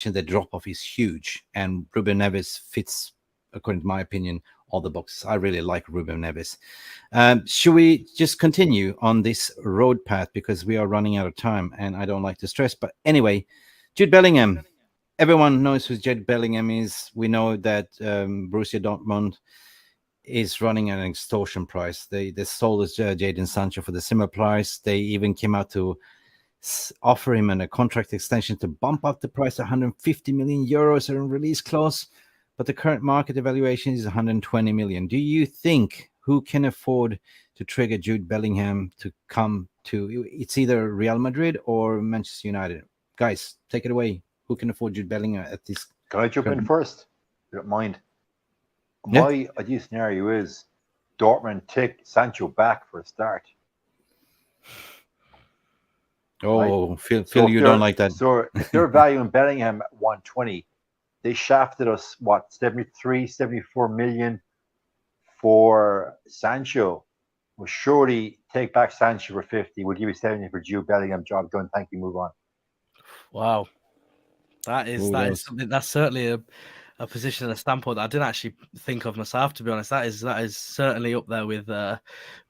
the drop-off is huge, and Ruben Neves fits, according to my opinion, all the boxes. I really like Ruben Neves. Should we just continue on this road path, because we are running out of time, and I don't like to stress. But anyway, Jude Bellingham. Everyone knows who Jude Bellingham is. We know that Borussia Dortmund is running an extortion price. They sold us Jadon Sancho for the similar price. They even came out to offer him a contract extension to bump up the price to 150 million euros and release clause, but the current market evaluation is 120 million. Do you think who can afford to trigger Jude Bellingham to come to? It's either Real Madrid or Manchester United. Guys, take it away. Who can afford Jude Bellingham at this? Can I jump in first? If you don't mind. My ideal scenario is Dortmund take Sancho back for a start. Oh, right? Phil, you don't like that. So if they're valuing Bellingham at 120, they shafted us, 73, 74 million for Sancho. Well, surely take back Sancho for 50. We'll give you 70 for Jude Bellingham. Job done. Thank you. Move on. Wow. That is something. That's certainly a position and a standpoint that I didn't actually think of myself, to be honest. That is certainly up there with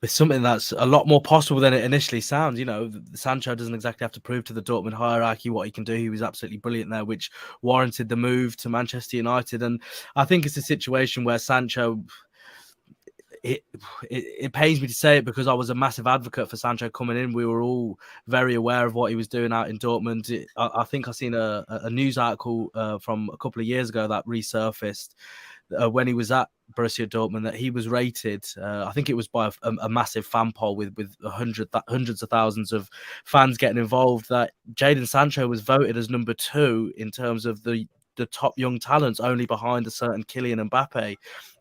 something that's a lot more possible than it initially sounds. You know, Sancho doesn't exactly have to prove to the Dortmund hierarchy what he can do. He was absolutely brilliant there, which warranted the move to Manchester United. And I think it's a situation where Sancho, it pains me to say it, because I was a massive advocate for Sancho coming in. We were all very aware of what he was doing out in Dortmund. I think I seen a news article from a couple of years ago that resurfaced when he was at Borussia Dortmund, that he was rated, I think it was by a massive fan poll with hundreds of thousands of fans getting involved, that Jadon Sancho was voted as number 2 in terms of the top young talents, only behind a certain Kylian Mbappe.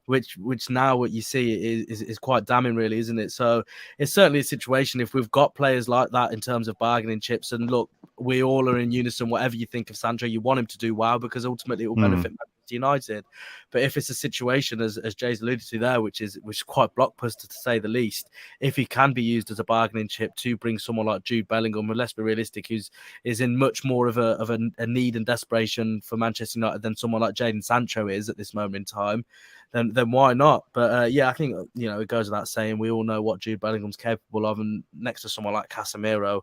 Which now what you see is quite damning, really, isn't it? So it's certainly a situation, if we've got players like that in terms of bargaining chips, and look, we all are in unison, whatever you think of Sancho, you want him to do well, because ultimately it will benefit Manchester United. But if it's a situation, as Jay's alluded to there, which is quite blockbuster to say the least, if he can be used as a bargaining chip to bring someone like Jude Bellingham, and let's be realistic, who is in much more of a need and desperation for Manchester United than someone like Jadon Sancho is at this moment in time, then why not? But yeah, I think, you know, it goes without saying, we all know what Jude Bellingham's capable of, and next to someone like Casemiro,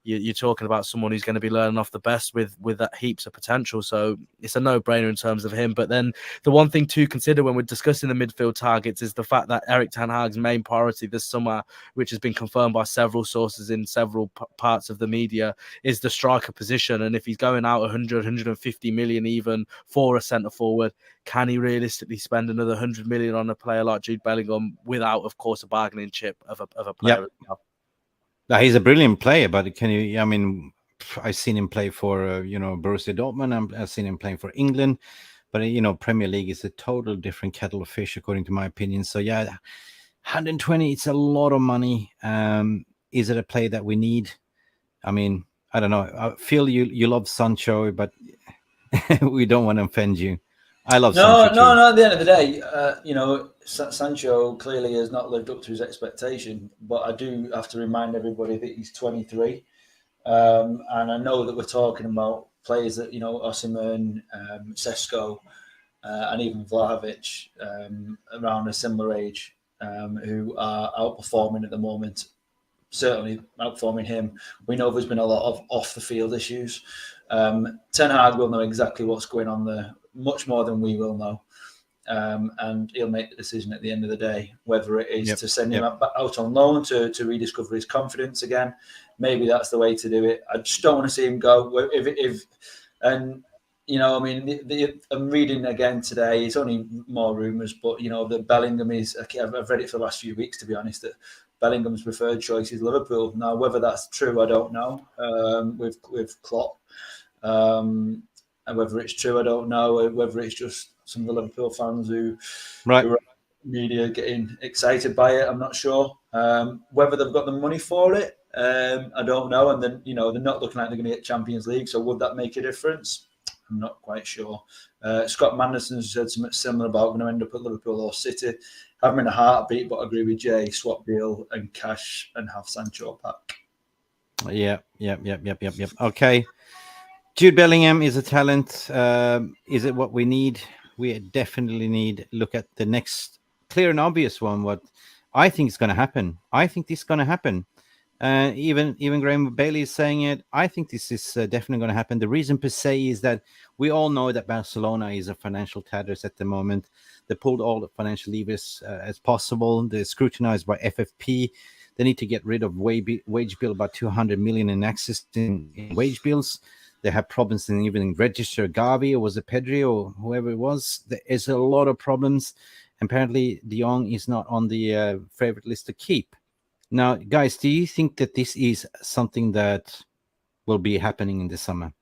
you're talking about someone who's going to be learning off the best with that heaps of potential. So it's a no-brainer in terms of him. But then the one thing to consider when we're discussing the midfield targets is the fact that Eric Ten Hag's main priority this summer, which has been confirmed by several sources in several parts of the media, is the striker position. And if he's going out 150 million even for a centre forward, can he realistically spend another 100 million on a player like Jude Bellingham without, of course, a bargaining chip of a player? Yep. He's a brilliant player, but can you? I mean, I've seen him play for Borussia Dortmund. I've seen him playing for England, but Premier League is a total different kettle of fish, according to my opinion. So yeah, 120, it's a lot of money. Is it a play that we need? I mean, I don't know. I feel you love Sancho, but we don't want to offend you. I love Sancho. No. At the end of the day, Sancho clearly has not lived up to his expectation. But I do have to remind everybody that he's 23, and I know that we're talking about players that Osimhen, Sesko, and even Vlahovic around a similar age, who are outperforming at the moment. Certainly outperforming him. We know there's been a lot of off the field issues. Ten Hag will know exactly what's going on there, much more than we will know. And he'll make the decision at the end of the day, whether it is to send him out on loan to rediscover his confidence again. Maybe that's the way to do it. I just don't want to see him go. I'm reading again today. It's only more rumours, but the Bellingham is. I've read it for the last few weeks, to be honest. That Bellingham's preferred choice is Liverpool. Now, whether that's true, I don't know. With Klopp, and whether it's true, I don't know. Whether it's just some of the Liverpool fans who are media getting excited by it, I'm not sure. Whether they've got the money for it, I don't know. And then they're not looking like they're going to get Champions League, so would that make a difference? I'm not quite sure. Scott Manderson said something similar about going to end up at Liverpool or City. Have him in a heartbeat, but I agree with Jay. Swap deal and cash and have Sancho back. Yep. Okay. Jude Bellingham is a talent. Is it what we need? We definitely need look at the next clear and obvious one. What I think is going to happen. I think this is going to happen. Even Graham Bailey is saying it. I think this is definitely going to happen. The reason per se is that we all know that Barcelona is a financial tatters at the moment. They pulled all the financial levers as possible. They're scrutinized by FFP. They need to get rid of wage bill about 200 million in access in wage bills. They have problems in even register Gavi, or was it Pedri, or whoever it was. There is a lot of problems. Apparently, Dejong is not on the favorite list to keep. Now, guys, do you think that this is something that will be happening in the summer?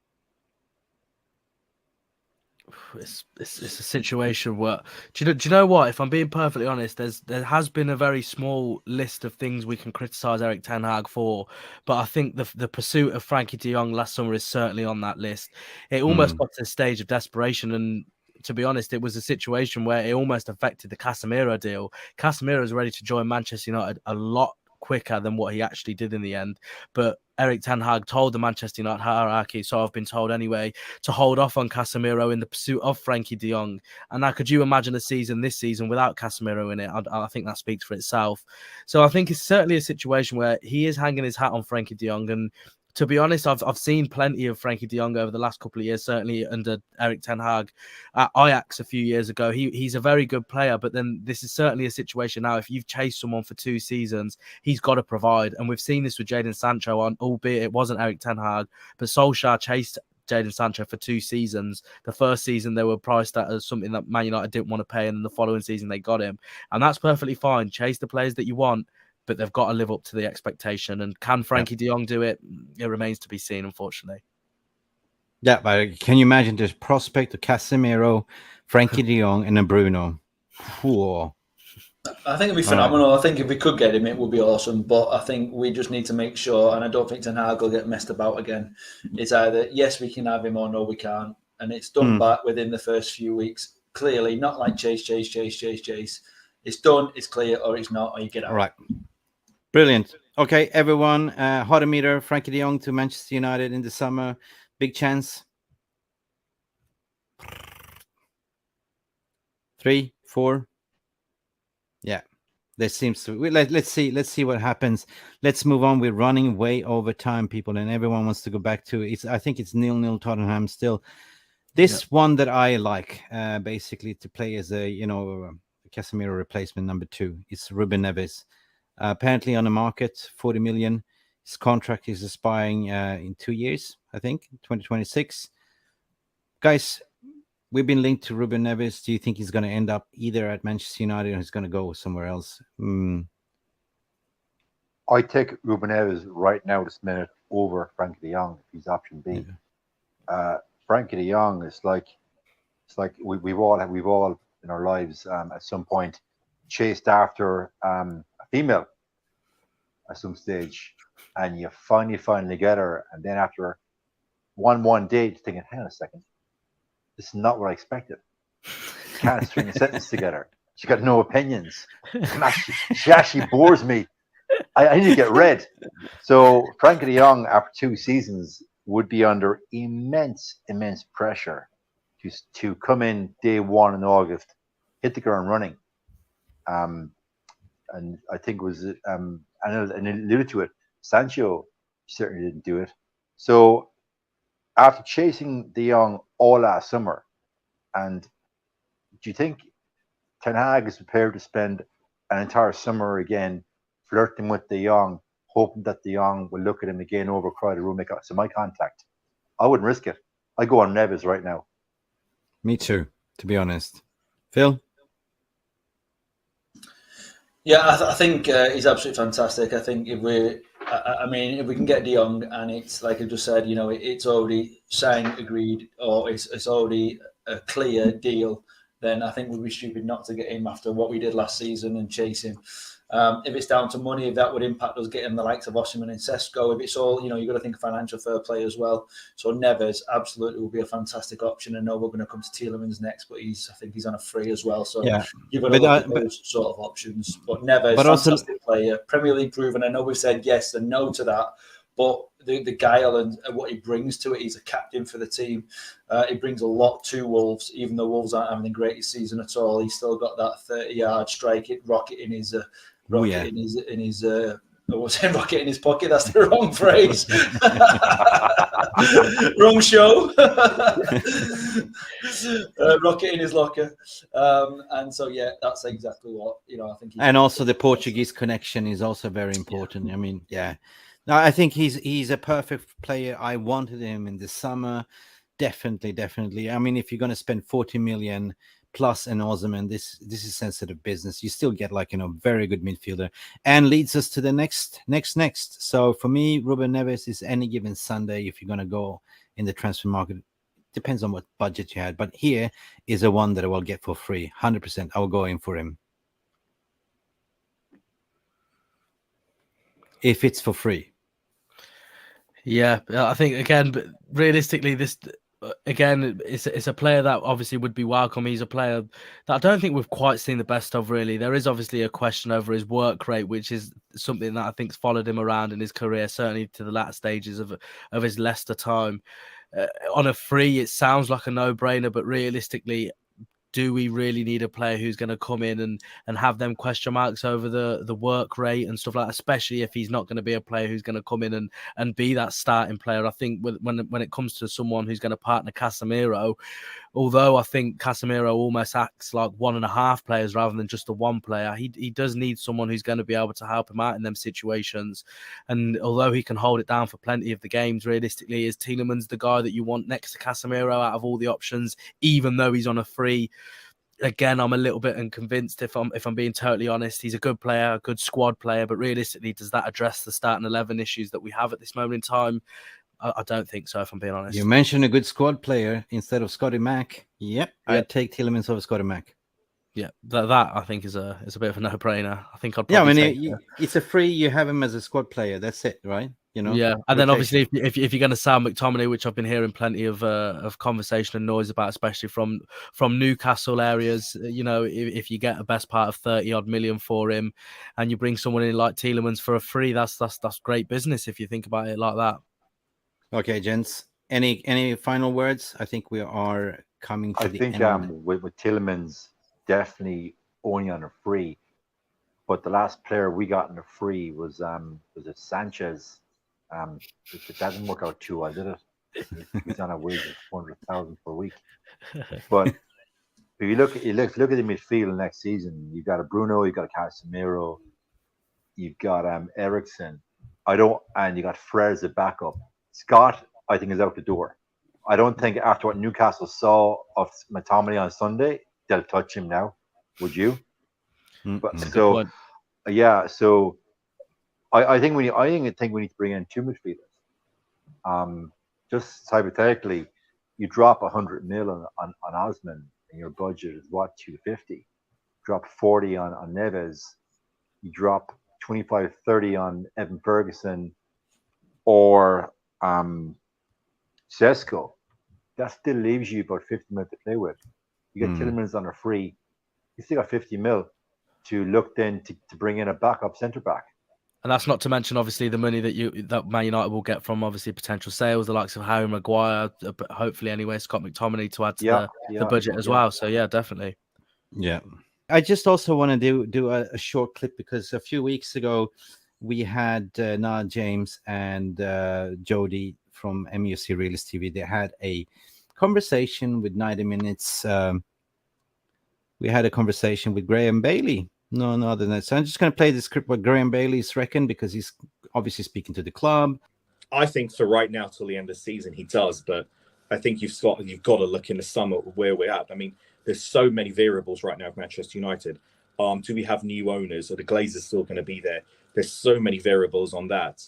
It's a situation where do you know what? If I'm being perfectly honest, there has been a very small list of things we can criticize Eric Ten Hag for, but I think the pursuit of Frenkie de Jong last summer is certainly on that list. It almost got to a stage of desperation, and to be honest, it was a situation where it almost affected the Casemiro deal. Casemiro is ready to join Manchester United a lot quicker than what he actually did in the end, but Eric Ten Hag told the Manchester United hierarchy, so I've been told anyway, to hold off on Casemiro in the pursuit of Frenkie de Jong. And now, could you imagine this season without Casemiro in it? I think that speaks for itself. So I think it's certainly a situation where he is hanging his hat on Frenkie de Jong. And to be honest, I've seen plenty of Frenkie de Jong over the last couple of years, certainly under Eric Ten Hag at Ajax a few years ago. He's a very good player, but then this is certainly a situation now. If you've chased someone for 2 seasons, he's got to provide. And we've seen this with Jadon Sancho, albeit it wasn't Eric Ten Hag, but Solskjaer chased Jadon Sancho for 2 seasons. The first season they were priced at as something that Man United didn't want to pay, and then the following season they got him. And that's perfectly fine. Chase the players that you want, but they've got to live up to the expectation. And can Frenkie de Jong do it? It remains to be seen, unfortunately. Yeah, but can you imagine this prospect of Casemiro, Frenkie de Jong, and then Bruno? Whoa. I think it'd be phenomenal. I think if we could get him, it would be awesome. But I think we just need to make sure, and I don't think Ten Hag will get messed about again. It's either, yes, we can have him, or no, we can't. And it's done back within the first few weeks. Clearly, not like chase. It's done, it's clear, or it's not, or you get out. All right. Brilliant. Okay, everyone, Hodometer, Frenkie de Jong to Manchester United in the summer. Big chance. 3, 4. Yeah, there seems to. Let's see what happens. Let's move on. We're running way over time, people, and everyone wants to go back to it. I think it's 0-0 Tottenham still. This one that I like, basically to play as a Casemiro replacement number 2. It's Ruben Neves. Apparently on the market, 40 million. His contract is expiring in 2 years, I think, 2026. Guys, we've been linked to Ruben Neves. Do you think he's going to end up either at Manchester United or he's going to go somewhere else? I take Ruben Neves right now this minute over Frenkie de Jong if he's option B. Frenkie de Jong is like we've all in our lives at some point chased after a female at some stage, and you finally get her, and then after one date, thinking, hang on a second, this is not what I expected. She can't string a sentence together. She got no opinions. She actually bores me. I need to get red. So Frenkie de Jong, after 2 seasons, would be under immense pressure to come in day 1 in August, hit the ground running. And I think it was Anil alluded to it. Sancho certainly didn't do it. So after chasing De Jong all last summer, and do you think Ten Hag is prepared to spend an entire summer again flirting with De Jong, hoping that De Jong will look at him again over crowded room, make some eye contact? I wouldn't risk it. I go on Neves right now. Me too, to be honest. Phil? Yeah, I think he's absolutely fantastic. I think if we can get De Jong, and it's like I just said, it's already signed, agreed, or it's already a clear deal, then I think we'd be stupid not to get him after what we did last season and chase him. If it's down to money, if that would impact us getting the likes of Osimhen and Sesko, if it's all, you've got to think of financial fair play as well. So Neves absolutely will be a fantastic option. I know we're going to come to Tielemans next, but I think he's on a free as well. So you've got to look at those sort of options. But Neves, fantastic player, Premier League proven. I know we've said yes and no to that, but the guile and what he brings to it. He's a captain for the team. He brings a lot to Wolves, even though Wolves aren't having the greatest season at all. He's still got that 30-yard strike rocket in his rocket in his I was saying rocket in his pocket. That's the wrong phrase. Wrong show. Rocket in his locker. And so, yeah, that's exactly what, I think. And also the Portuguese connection is also very important. Yeah. I mean, yeah. No, I think he's a perfect player. I wanted him in the summer. Definitely. I mean, if you're going to spend 40 million plus an Osman, this is sensitive business. You still get very good midfielder, and leads us to the next. So for me, Ruben Neves is any given Sunday if you're going to go in the transfer market. Depends on what budget you had, but here is a one that I will get for free. 100%. I will go in for him if it's for free. Yeah, I think again, but realistically, this. Again, it's a player that obviously would be welcome. He's a player that I don't think we've quite seen the best of, really. There is obviously a question over his work rate, which is something that I think's followed him around in his career, certainly to the latter stages of his Leicester time. On a free, it sounds like a no-brainer, but realistically, do we really need a player who's going to come in and have them question marks over the work rate and stuff like that, especially if he's not going to be a player who's going to come in and be that starting player? I think when it comes to someone who's going to partner Casemiro, although I think Casemiro almost acts like 1.5 players rather than just a one player, he does need someone who's going to be able to help him out in them situations. And although he can hold it down for plenty of the games, realistically, is Tielemans the guy that you want next to Casemiro out of all the options, even though he's on a free? Again, I'm a little bit unconvinced if I'm being totally honest. He's a good player, a good squad player, but realistically, does that address the starting 11 issues that we have at this moment in time? I don't think so, if I'm being honest. You mentioned a good squad player instead of Scotty Mac. Yep. I'd take Tielemans over Scotty Mac. Yeah, that I think is a bit of a no-brainer. I think I'd probably take it's a free. You have him as a squad player. That's it, right? Yeah, and then obviously if you're going to sell McTominay, which I've been hearing plenty of conversation and noise about, especially from Newcastle areas, if you get a best part of 30 odd million for him, and you bring someone in like Tielemans for a free, that's great business if you think about it like that. Okay, gents. Any final words? I think we are coming to the end. I think with Tielemans definitely only on a free, but the last player we got on a free was it Sanchez. It doesn't work out too well, did it? He's on a wage of 400,000 per week. But if you look at the midfield next season, you've got a Bruno, you've got a Casemiro, you've got Eriksen. And you got Frere as a backup. Scott, I think, is out the door. I don't think after what Newcastle saw of McTominay on Sunday, they'll touch him now. Would you? But so I think we need to bring in 2 midfielders. Just hypothetically, you drop 100 million on Osman, and your budget is what, 250. Drop 40 on Neves. You drop 25, 30 on Evan Ferguson or Sesko. That still leaves you about 50 mil to play with. You get Tielemans on a free. You still got 50 mil to look then to bring in a backup centre back. And that's not to mention, obviously, the money that Man United will get from, obviously, potential sales, the likes of Harry Maguire, but hopefully anyway, Scott McTominay to add to the budget as well. So, yeah, definitely. Yeah. I just also want to do a short clip, because a few weeks ago, we had Niall James and Jody from Mufc Realist TV. They had a conversation with 90 Minutes. We had a conversation with Graham Bailey. No other than that. So I'm just going to play this clip what Graham Bailey's reckon, because he's obviously speaking to the club. I think for right now till the end of the season he does, but I think you've got to look in the summer where we're at. I mean, there's so many variables right now of Manchester United. Do we have new owners? Are the Glazers still going to be there? There's so many variables on that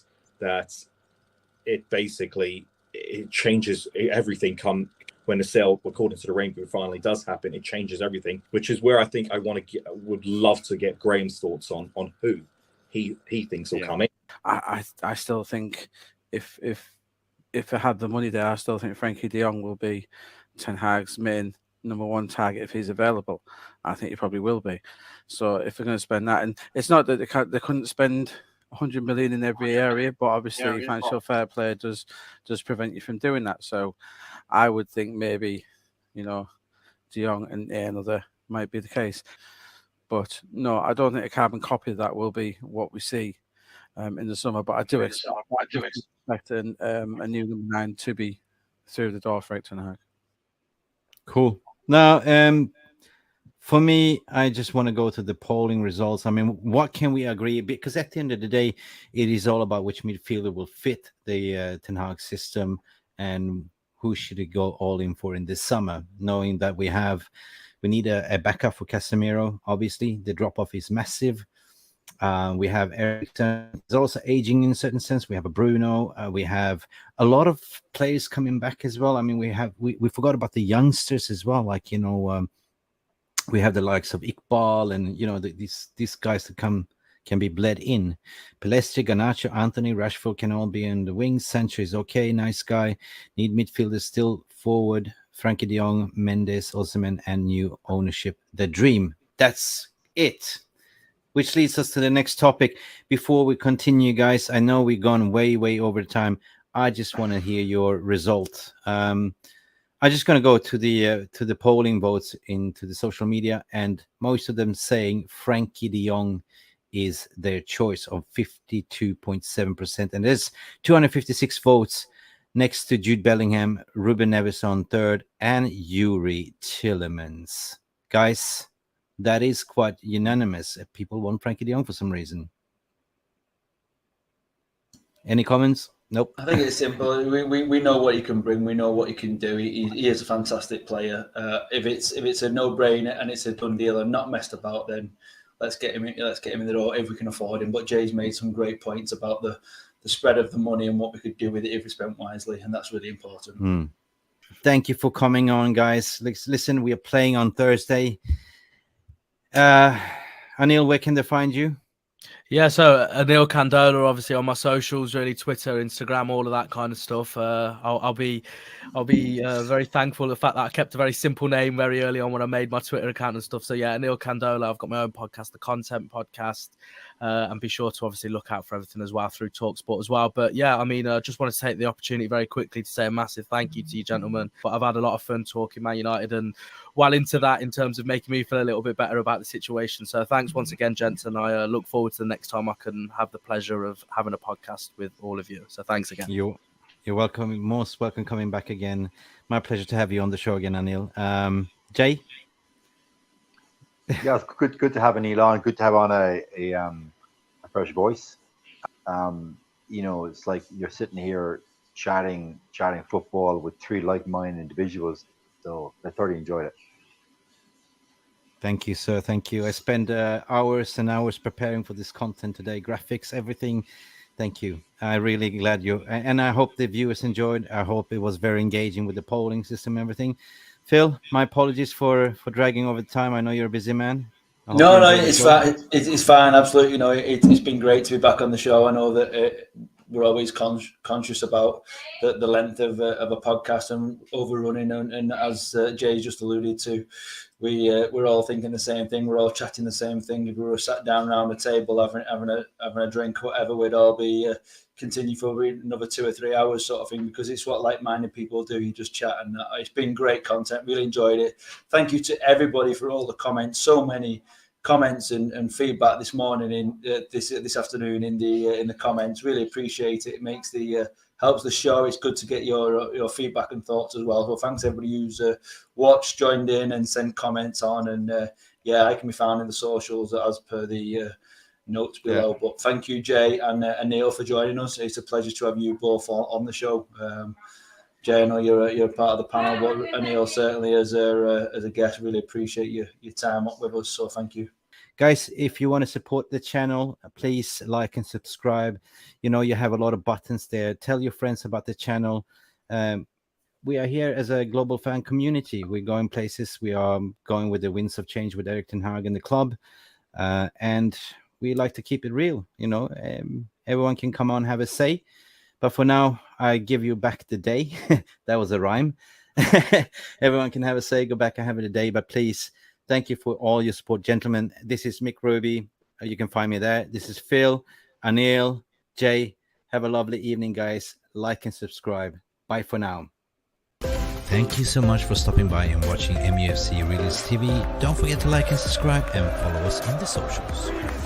it changes everything when the sale, according to the Rainbow, finally does happen. It changes everything, which is where I think would love to get Graham's thoughts on who he thinks will come in. I still think if I had the money there, I still think Frenkie Dejong will be Ten Hag's main number one target if he's available. I think he probably will be. So if they're going to spend that, and it's not that they couldn't spend 100 million in every area, but obviously financial fair play does prevent you from doing that. So I would think maybe, Dejong and another might be the case. But no, I don't think a carbon copy of that will be what we see in the summer. But I do expect a new number 9 to be through the door for Eric Ten Hag. Cool. Now, for me, I just want to go to the polling results. I mean, what can we agree? Because at the end of the day, it is all about which midfielder will fit the Ten Hag system and who should it go all in for in this summer, knowing that we need a backup for Casemiro. Obviously, the drop-off is massive. We have Ericsson is also aging in a certain sense. We have a Bruno. We have a lot of players coming back as well. I mean, we forgot about the youngsters as well. Like, we have the likes of Iqbal and, these guys that can be bled in. Pelestri, Garnacho, Anthony, Rashford can all be in the wings. Sancho is okay, nice guy. Need midfielders still forward. Frenkie de Jong, Mendes, Osimhen, and new ownership. The dream. That's it. Which leads us to the next topic. Before we continue, guys, I know we've gone way, way over time. I just want to hear your result. I'm just going to go to the polling votes into the social media, and most of them saying Frenkie de Jong is their choice of 52.7%. And there's 256 votes next to Jude Bellingham, Ruben Neves on third, and Yuri Tillemans. Guys, that is quite unanimous. People want Frenkie de Jong for some reason. Any comments? Nope. I think it's simple. We know what he can bring. We know what he can do. He is a fantastic player. If it's a no-brainer and it's a done deal and not messed about, then let's get him in the door if we can afford him. But Jay's made some great points about the spread of the money and what we could do with it if we spent wisely, and that's really important. Thank you for coming on, guys. Listen, we are playing on Thursday. Anil, where can they find you? Yeah, so Anil Kandola, obviously on my socials, really Twitter, Instagram, all of that kind of stuff. I'll be very thankful for the fact that I kept a very simple name very early on when I made my Twitter account and stuff. So yeah, Anil Kandola. I've got my own podcast, the Content Podcast, and be sure to obviously look out for everything as well through TalkSport as well. But yeah, I mean, I just want to take the opportunity very quickly to say a massive thank you to you, gentlemen. But I've had a lot of fun talking Man United and well into that in terms of making me feel a little bit better about the situation. So thanks once again, gents, and I look forward to the next time I can have the pleasure of having a podcast with all of you. So thanks again. You're welcome. Most welcome coming back again. My pleasure to have you on the show again, Anil. Jay? Yeah, it's good to have Anil on. Good to have on a fresh voice. It's like you're sitting here chatting football with three like-minded individuals. So I thoroughly enjoyed it. Thank you, sir. Thank you. I spent hours and hours preparing for this content today, graphics, everything. Thank you. I'm really glad and I hope the viewers enjoyed. I hope it was very engaging with the polling system and everything. Phil, my apologies for dragging over the time. I know you're a busy man. No, it's fine. It's fine. Absolutely. It's been great to be back on the show. I know that we're always conscious about the length of a podcast and overrunning. And as Jay just alluded to, we're all thinking the same thing. We're all chatting the same thing. If we were sat down around the table having a drink, whatever, we'd all be continue for another 2 or 3 hours, sort of thing, because it's what like-minded people do. You just chat, and it's been great content. Really enjoyed it. Thank you to everybody for all the comments. So many comments and feedback this morning in this afternoon in the comments. Really appreciate it. It makes helps the show. It's good to get your feedback and thoughts as well. So thanks everybody who's watched, joined in, and sent comments on. And I can be found in the socials as per the notes below. But thank you, Jay and Anil, for joining us. It's a pleasure to have you both on the show. Jay, I know you're part of the panel, but Anil certainly as a guest. Really appreciate your time up with us. So thank you. Guys, if you want to support the channel, please like and subscribe. You have a lot of buttons there. Tell your friends about the channel. We are here as a global fan community. We're going places. We are going with the winds of change with Eric Ten Hag and the club. And we like to keep it real. Everyone can come on, have a say. But for now, I give you back the day. That was a rhyme. Everyone can have a say, go back and have it a day. But please, thank you for all your support, gentlemen. This is Mick Ruby. You can find me there. This is Phil. Anil, Jay, have a lovely evening, guys. Like and subscribe. Bye for now. Thank you so much for stopping by and watching Mufc Realist TV. Don't forget to like and subscribe and follow us on the socials.